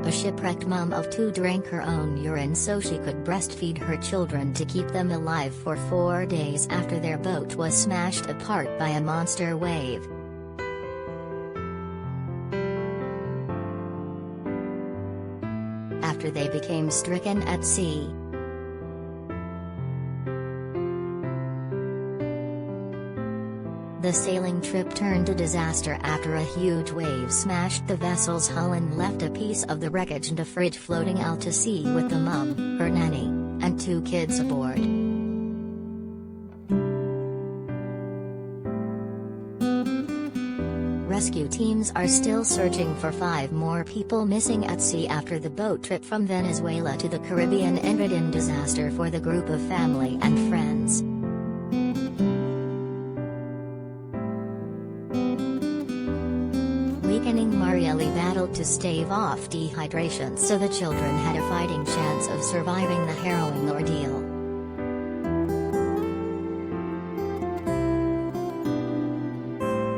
A shipwrecked mom of 2 drank her own urine so she could breastfeed her children to keep them alive for 4 days after their boat was smashed apart by a monster wave. After they became stricken at sea. The sailing trip turned to disaster after a huge wave smashed the vessel's hull and left a piece of the wreckage and a fridge floating out to sea with the mom, her nanny, and 2 kids aboard. Rescue teams are still searching for 5 more people missing at sea after the boat trip from Venezuela to the Caribbean ended in disaster for the group of family and friends. Weakening Marielle battled to stave off dehydration so the children had a fighting chance of surviving the harrowing ordeal.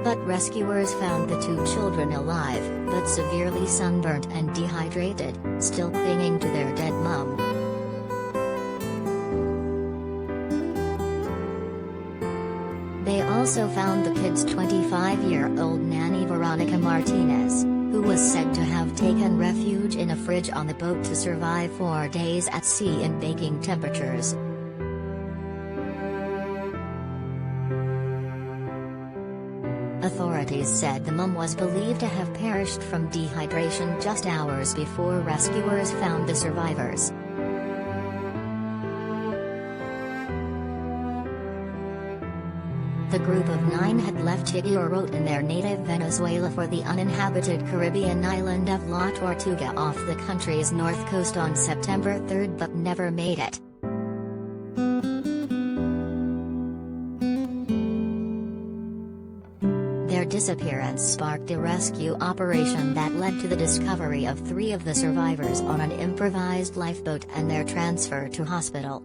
But rescuers found the 2 children alive, but severely sunburnt and dehydrated, still clinging to their dead mom. They also found the kids' 25-year-old nanny Veronica Martinez, who was said to have taken refuge in a fridge on the boat to survive 4 days at sea in baking temperatures. Authorities said the mum was believed to have perished from dehydration just hours before rescuers found the survivors. The group of 9 had left Shipwrecked in their native Venezuela for the uninhabited Caribbean island of La Tortuga off the country's north coast on September 3 but never made it. Their disappearance sparked a rescue operation that led to the discovery of 3 of the survivors on an improvised lifeboat and their transfer to hospital.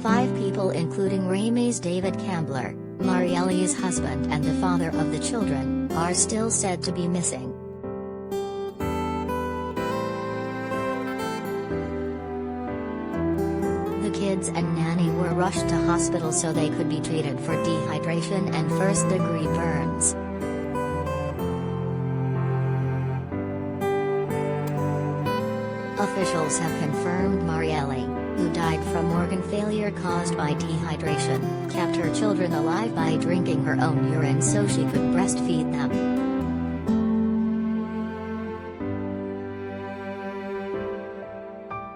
Five people including Ramey's David Cambler, Marielle's husband and the father of the children, are still said to be missing. The kids and nanny were rushed to hospital so they could be treated for dehydration and first-degree burns. Officials have confirmed Marielle, who died from organ failure caused by dehydration, kept her children alive by drinking her own urine so she could breastfeed them.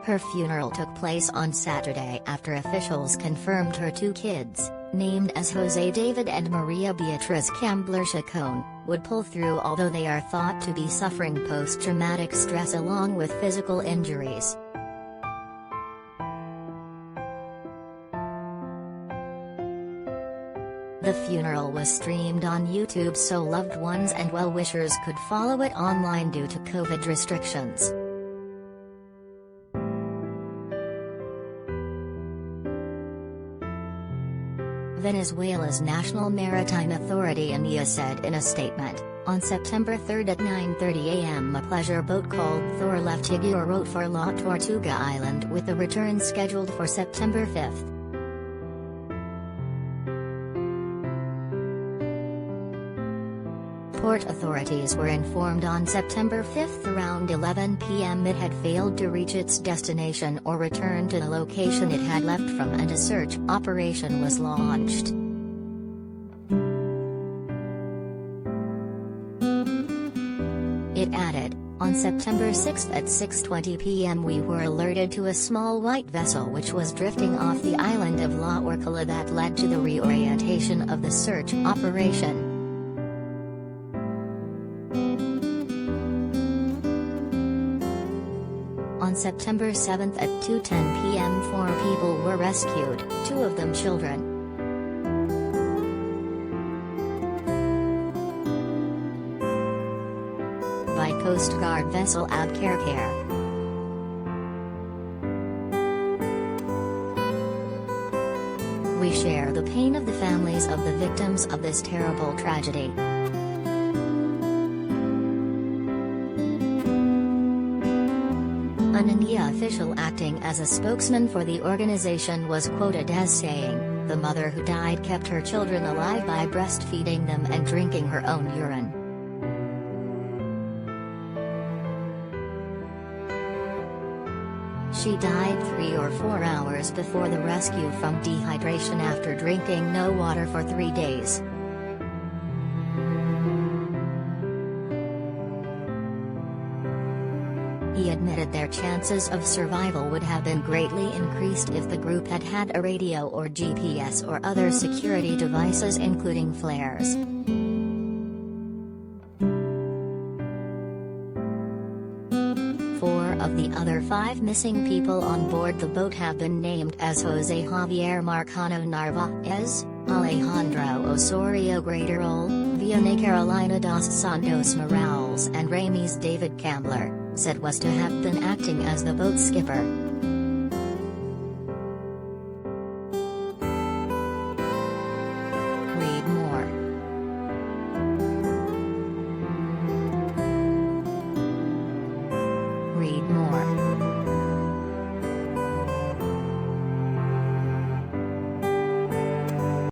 Her funeral took place on Saturday after officials confirmed her 2 kids, named as Jose David and Maria Beatriz Cambler Chacon, would pull through although they are thought to be suffering post-traumatic stress along with physical injuries. The funeral was streamed on YouTube so loved ones and well-wishers could follow it online due to COVID restrictions. Venezuela's National Maritime Authority ANIA said in a statement, on September 3 at 9:30 a.m. a pleasure boat called Thor left Shipwrecked for La Tortuga Island with a return scheduled for September 5. Port authorities were informed on September 5 around 11 p.m. it had failed to reach its destination or return to the location it had left from and a search operation was launched. It added, on September 6 at 6:20 p.m. we were alerted to a small white vessel which was drifting off the island of La Orcala that led to the reorientation of the search operation. On September 7 at 2:10 p.m. 4 people were rescued, 2 of them children. By Coast Guard vessel Abcarcare. We share the pain of the families of the victims of this terrible tragedy. An India official acting as a spokesman for the organization was quoted as saying, "The mother who died kept her children alive by breastfeeding them and drinking her own urine." She died 3 or 4 hours before the rescue from dehydration after drinking no water for 3 days. He admitted their chances of survival would have been greatly increased if the group had had a radio or GPS or other security devices including flares. Four of the other 5 missing people on board the boat have been named as Jose Javier Marcano Narvaez, Alejandro Osorio Graterol, Vianney Carolina dos Santos Morales and Ramírez David Cambler, said was to have been acting as the boat skipper. Read more. Read more.